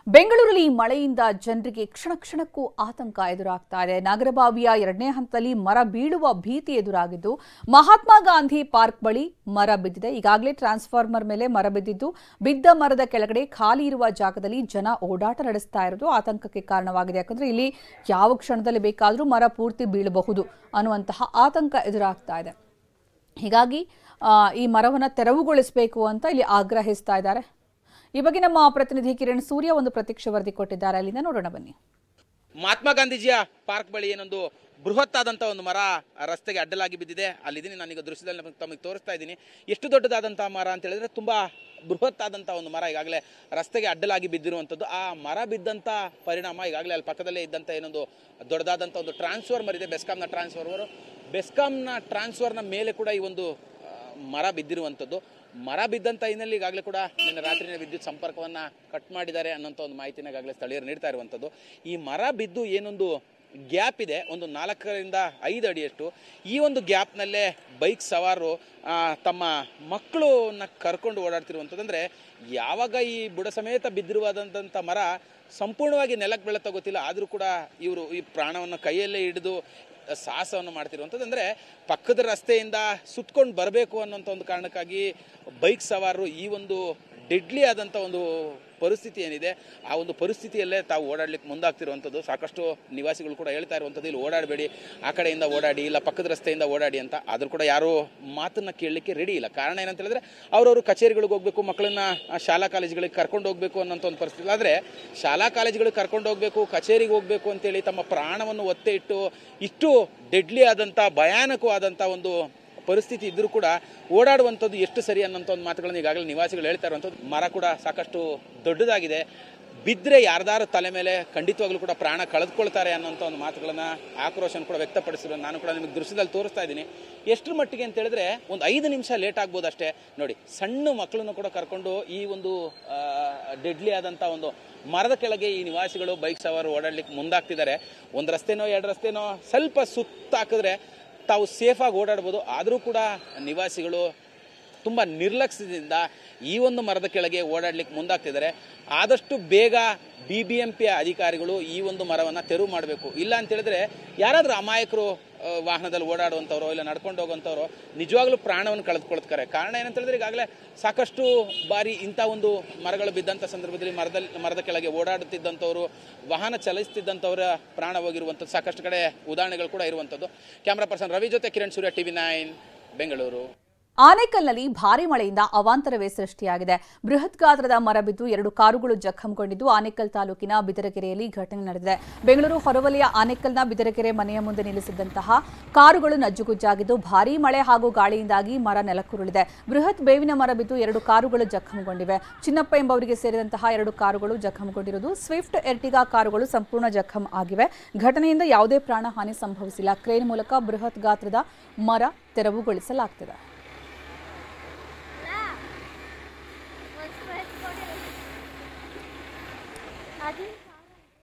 ಬೆಂಗಳೂರಲ್ಲಿ ಮಳೆಯಿಂದ ಜನರಿಗೆ ಕ್ಷಣ ಕ್ಷಣಕ್ಕೂ ಆತಂಕ ಎದುರಾಗ್ತಾ ಇದೆ. ನಾಗರಬಾವಿಯ 2ನೇ ಹಂತದಲ್ಲಿ ಮರ ಬೀಳುವ ಭೀತಿ ಎದುರಾಗಿದ್ದು, ಮಹಾತ್ಮ ಗಾಂಧಿ ಪಾರ್ಕ್ ಬಳಿ ಮರ ಬಿದ್ದಿದೆ. ಈಗಾಗಲೇ ಟ್ರಾನ್ಸ್ಫಾರ್ಮರ್ ಮೇಲೆ ಮರ ಬಿದ್ದಿದ್ದು, ಬಿದ್ದ ಮರದ ಕೆಳಗಡೆ ಖಾಲಿ ಇರುವ ಜಾಗದಲ್ಲಿ ಜನ ಓಡಾಟ ನಡೆಸ್ತಾ ಇರೋದು ಆತಂಕಕ್ಕೆ ಕಾರಣವಾಗಿದೆ. ಯಾಕಂದ್ರೆ ಇಲ್ಲಿ ಯಾವ ಕ್ಷಣದಲ್ಲಿ ಬೇಕಾದರೂ ಮರ ಪೂರ್ತಿ ಬೀಳಬಹುದು ಅನ್ನುವಂತಹ ಆತಂಕ ಎದುರಾಗ್ತಾ ಇದೆ. ಹೀಗಾಗಿ ಈ ಮರವನ್ನು ತೆರವುಗೊಳಿಸಬೇಕು ಅಂತ ಇಲ್ಲಿ ಆಗ್ರಹಿಸ್ತಾ ಇದ್ದಾರೆ. ಈ ಬಗ್ಗೆ ನಮ್ಮ ಪ್ರತಿನಿಧಿ ಕಿರಣ್ ಸೂರ್ಯ ಒಂದು ಪ್ರತ್ಯಕ್ಷ ವರದಿ ಕೊಟ್ಟಿದ್ದಾರೆ. ಅಲ್ಲಿಂದ ನೋಡೋಣ ಬನ್ನಿ. ಮಹಾತ್ಮ ಗಾಂಧೀಜಿಯ ಪಾರ್ಕ್ ಬಳಿ ಏನೊಂದು ಬೃಹತ್ ಆದಂತ ಒಂದು ಮರ ರಸ್ತೆಗೆ ಅಡ್ಡಲಾಗಿ ಬಿದ್ದಿದೆ. ಅಲ್ಲಿದ್ದೀನಿ, ನಾನೀಗ ದೃಶ್ಯದಲ್ಲಿ ತಮಗೆ ತೋರಿಸ್ತಾ ಇದ್ದೀನಿ. ಎಷ್ಟು ದೊಡ್ಡದಾದಂತಹ ಮರ ಅಂತ ಹೇಳಿದ್ರೆ ತುಂಬಾ ಬೃಹತ್ ಆದಂತ ಒಂದು ಮರ ಈಗಾಗಲೇ ರಸ್ತೆಗೆ ಅಡ್ಡಲಾಗಿ ಬಿದ್ದಿರುವಂಥದ್ದು. ಆ ಮರ ಬಿದ್ದಂತ ಪರಿಣಾಮ ಈಗಾಗಲೇ ಅಲ್ಲಿ ಪಕ್ಕದಲ್ಲೇ ಇದ್ದಂತ ಏನೊಂದು ದೊಡ್ಡದಾದಂತ ಒಂದು ಟ್ರಾನ್ಸ್ಫಾರ್ಮರ್ ಇದೆ, ಬೆಸ್ಕಾಂನ ಟ್ರಾನ್ಸ್ಫಾರ್ಮರ್ನ ಮೇಲೆ ಕೂಡ ಈ ಒಂದು ಮರ ಬಿದ್ದಿರುವಂಥದ್ದು. ಮರ ಬಿದ್ದಂತ ಹಿನ್ನೆಲೆ ಈಗಾಗಲೇ ಕೂಡ ನಿನ್ನೆ ರಾತ್ರಿನೇ ವಿದ್ಯುತ್ ಸಂಪರ್ಕವನ್ನ ಕಟ್ ಮಾಡಿದ್ದಾರೆ ಅನ್ನೋಂಥ ಒಂದು ಮಾಹಿತಿನ ಈಗಾಗಲೇ ಸ್ಥಳೀಯರು ನೀಡ್ತಾ ಇರುವಂಥದ್ದು. ಈ ಮರ ಬಿದ್ದು ಏನೊಂದು ಗ್ಯಾಪ್ ಇದೆ, ಒಂದು 4 ರಿಂದ 5 ಅಡಿಯಷ್ಟು, ಈ ಒಂದು ಗ್ಯಾಪ್ನಲ್ಲೇ ಬೈಕ್ ಸವಾರರು ತಮ್ಮ ಮಕ್ಕಳನ್ನ ಕರ್ಕೊಂಡು ಓಡಾಡ್ತಿರುವಂಥದ್ದು. ಅಂದರೆ ಯಾವಾಗ ಈ ಬುಡ ಸಮೇತ ಬಿದ್ದಿರುವಾದಂಥ ಮರ ಸಂಪೂರ್ಣವಾಗಿ ನೆಲಕ್ಕೆ ಬೀಳುತ್ತಾ ಗೊತ್ತಿಲ್ಲ, ಆದರೂ ಕೂಡ ಇವರು ಈ ಪ್ರಾಣವನ್ನು ಕೈಯಲ್ಲೇ ಹಿಡಿದು ಸಾಹಸವನ್ನು ಮಾಡ್ತಿರುವಂಥದ್ದು. ಅಂದರೆ ಪಕ್ಕದ ರಸ್ತೆಯಿಂದ ಸುತ್ಕೊಂಡು ಬರಬೇಕು ಅನ್ನೋಂಥ ಒಂದು ಕಾರಣಕ್ಕಾಗಿ ಬೈಕ್ ಸವಾರರು ಈ ಒಂದು ಡೆಡ್ಲಿ ಆದಂಥ ಒಂದು ಪರಿಸ್ಥಿತಿ ಏನಿದೆ, ಆ ಒಂದು ಪರಿಸ್ಥಿತಿಯಲ್ಲೇ ತಾವು ಓಡಾಡ್ಲಿಕ್ಕೆ ಮುಂದಾಗ್ತಿರುವಂಥದ್ದು. ಸಾಕಷ್ಟು ನಿವಾಸಿಗಳು ಕೂಡ ಹೇಳ್ತಾ ಇರುವಂಥದ್ದು, ಇಲ್ಲಿ ಓಡಾಡಬೇಡಿ, ಆ ಕಡೆಯಿಂದ ಓಡಾಡಿ, ಇಲ್ಲ ಪಕ್ಕದ ರಸ್ತೆಯಿಂದ ಓಡಾಡಿ ಅಂತ. ಆದರೂ ಕೂಡ ಯಾರೂ ಮಾತನ್ನ ಕೇಳಲಿಕ್ಕೆ ರೆಡಿ ಇಲ್ಲ. ಕಾರಣ ಏನಂತ ಹೇಳಿದ್ರೆ ಅವರವರು ಕಚೇರಿಗಳಿಗೆ ಹೋಗಬೇಕು, ಮಕ್ಕಳನ್ನ ಶಾಲಾ ಕಾಲೇಜುಗಳಿಗೆ ಕರ್ಕೊಂಡು ಹೋಗಬೇಕು ಅನ್ನೋಂಥ ಒಂದು ಪರಿಸ್ಥಿತಿ. ಆದರೆ ಶಾಲಾ ಕಾಲೇಜುಗಳಿಗೆ ಕರ್ಕೊಂಡು ಹೋಗಬೇಕು, ಕಚೇರಿಗೆ ಹೋಗಬೇಕು ಅಂತೇಳಿ ತಮ್ಮ ಪ್ರಾಣವನ್ನು ಒತ್ತೆ ಇಟ್ಟು ಇಷ್ಟು ಡೆಡ್ಲಿ ಆದಂಥ ಭಯಾನಕವಾದಂಥ ಒಂದು ಪರಿಸ್ಥಿತಿ ಇದ್ರೂ ಕೂಡ ಓಡಾಡುವಂಥದ್ದು ಎಷ್ಟು ಸರಿ ಅನ್ನೋಂಥ ಒಂದು ಮಾತುಗಳನ್ನು ಈಗಾಗಲೇ ನಿವಾಸಿಗಳು ಹೇಳ್ತಾ ಇರುವಂಥದ್ದು. ಮರ ಕೂಡ ಸಾಕಷ್ಟು ದೊಡ್ಡದಾಗಿದೆ, ಬಿದ್ದರೆ ಯಾರ್ದಾರು ತಲೆ ಮೇಲೆ ಖಂಡಿತವಾಗ್ಲೂ ಕೂಡ ಪ್ರಾಣ ಕಳೆದುಕೊಳ್ತಾರೆ ಅನ್ನೋಂಥ ಒಂದು ಮಾತುಗಳನ್ನ ಆಕ್ರೋಶನ ಕೂಡ ವ್ಯಕ್ತಪಡಿಸಿರೋ ನಾನು ಕೂಡ ನಿಮಗೆ ದೃಶ್ಯದಲ್ಲಿ ತೋರಿಸ್ತಾ ಇದ್ದೀನಿ. ಎಷ್ಟರ ಮಟ್ಟಿಗೆ ಅಂತ ಹೇಳಿದ್ರೆ ಒಂದು 5 ನಿಮಿಷ ಲೇಟ್ ಆಗ್ಬೋದು ಅಷ್ಟೇ. ನೋಡಿ, ಸಣ್ಣ ಮಕ್ಕಳನ್ನು ಕೂಡ ಕರ್ಕೊಂಡು ಈ ಒಂದು ಡೆಡ್ಲಿ ಆದಂಥ ಒಂದು ಮರದ ಕೆಳಗೆ ಈ ನಿವಾಸಿಗಳು ಬೈಕ್ ಸವಾರು ಓಡಾಡ್ಲಿಕ್ಕೆ ಮುಂದಾಗ್ತಿದ್ದಾರೆ. ಒಂದು ರಸ್ತೆನೋ 2 ರಸ್ತೆನೋ ಸ್ವಲ್ಪ ಸುತ್ತ ಹಾಕಿದ್ರೆ ತಾವು ಸೇಫಾಗಿ ಓಡಾಡ್ಬೋದು. ಆದರೂ ಕೂಡ ನಿವಾಸಿಗಳು ತುಂಬ ನಿರ್ಲಕ್ಷ್ಯದಿಂದ ಈ ಒಂದು ಮರದ ಕೆಳಗೆ ಓಡಾಡ್ಲಿಕ್ಕೆ ಮುಂದಾಗ್ತಿದ್ದಾರೆ. ಆದಷ್ಟು ಬೇಗ BBMP ಅಧಿಕಾರಿಗಳು ಈ ಒಂದು ಮರವನ್ನು ತೆರವು ಮಾಡಬೇಕು. ಇಲ್ಲ ಅಂತ ಹೇಳಿದ್ರೆ ಯಾರಾದರೂ ಅಮಾಯಕರು ವಾಹನದಲ್ಲಿ ಓಡಾಡುವಂಥವ್ರು ಇಲ್ಲ ನಡ್ಕೊಂಡು ಹೋಗುವಂಥವ್ರು ನಿಜವಾಗ್ಲೂ ಪ್ರಾಣವನ್ನು ಕಳೆದುಕೊಳ್ತಾರೆ. ಕಾರಣ ಏನಂತ ಹೇಳಿದ್ರೆ ಈಗಾಗಲೇ ಸಾಕಷ್ಟು ಬಾರಿ ಇಂಥ ಒಂದು ಮರಗಳು ಬಿದ್ದಂಥ ಸಂದರ್ಭದಲ್ಲಿ ಮರದ ಕೆಳಗೆ ಓಡಾಡುತ್ತಿದ್ದಂಥವ್ರು, ವಾಹನ ಚಲಿಸ್ತಿದ್ದಂಥವರ ಪ್ರಾಣ ಹೋಗಿರುವಂಥದ್ದು ಸಾಕಷ್ಟು ಕಡೆ ಉದಾಹರಣೆಗಳು ಕೂಡ ಇರುವಂಥದ್ದು. ಕ್ಯಾಮ್ರಾ ಪರ್ಸನ್ ರವಿ ಜೊತೆ ಕಿರಣ್ ಸೂರ್ಯ, TV9 ಬೆಂಗಳೂರು. ಆನೇಕಲ್ನಲ್ಲಿ ಭಾರೀ ಮಳೆಯಿಂದ ಅವಾಂತರವೇ ಸೃಷ್ಟಿಯಾಗಿದೆ. ಬೃಹತ್ ಗಾತ್ರದ ಮರ ಬಿದ್ದು 2 ಕಾರುಗಳು ಜಖಂಗೊಂಡಿದ್ದು, ಆನೇಕಲ್ ತಾಲೂಕಿನ ಬಿದರಕೆರೆಯಲ್ಲಿ ಘಟನೆ ನಡೆದಿದೆ. ಬೆಂಗಳೂರು ಹೊರವಲಯ ಆನೇಕಲ್ನ ಬಿದರಕೆರೆ ಮನೆಯ ಮುಂದೆ ನಿಲ್ಲಿಸಿದಂತಹ ಕಾರುಗಳು ನಜ್ಜುಗುಜ್ಜಾಗಿದ್ದು, ಭಾರೀ ಮಳೆ ಹಾಗೂ ಗಾಳಿಯಿಂದಾಗಿ ಮರ ನೆಲಕ್ಕುರುಳಿದೆ. ಬೃಹತ್ ಬೇವಿನ ಮರ ಬಿದ್ದು 2 ಕಾರುಗಳು ಜಖಂಗೊಂಡಿವೆ. ಚಿನ್ನಪ್ಪ ಎಂಬವರಿಗೆ ಸೇರಿದಂತಹ 2 ಕಾರುಗಳು ಜಖಂಗೊಂಡಿರುವುದು. ಸ್ವಿಫ್ಟ್ ಎರ್ಟಿಗಾ ಕಾರುಗಳು ಸಂಪೂರ್ಣ ಜಖಂ ಆಗಿವೆ. ಘಟನೆಯಿಂದ ಯಾವುದೇ ಪ್ರಾಣ ಹಾನಿ ಸಂಭವಿಸಿಲ್ಲ. ಕ್ರೇನ್ ಮೂಲಕ ಬೃಹತ್ ಗಾತ್ರದ ಮರ ತೆರವುಗೊಳಿಸಲಾಗುತ್ತಿದೆ. आदि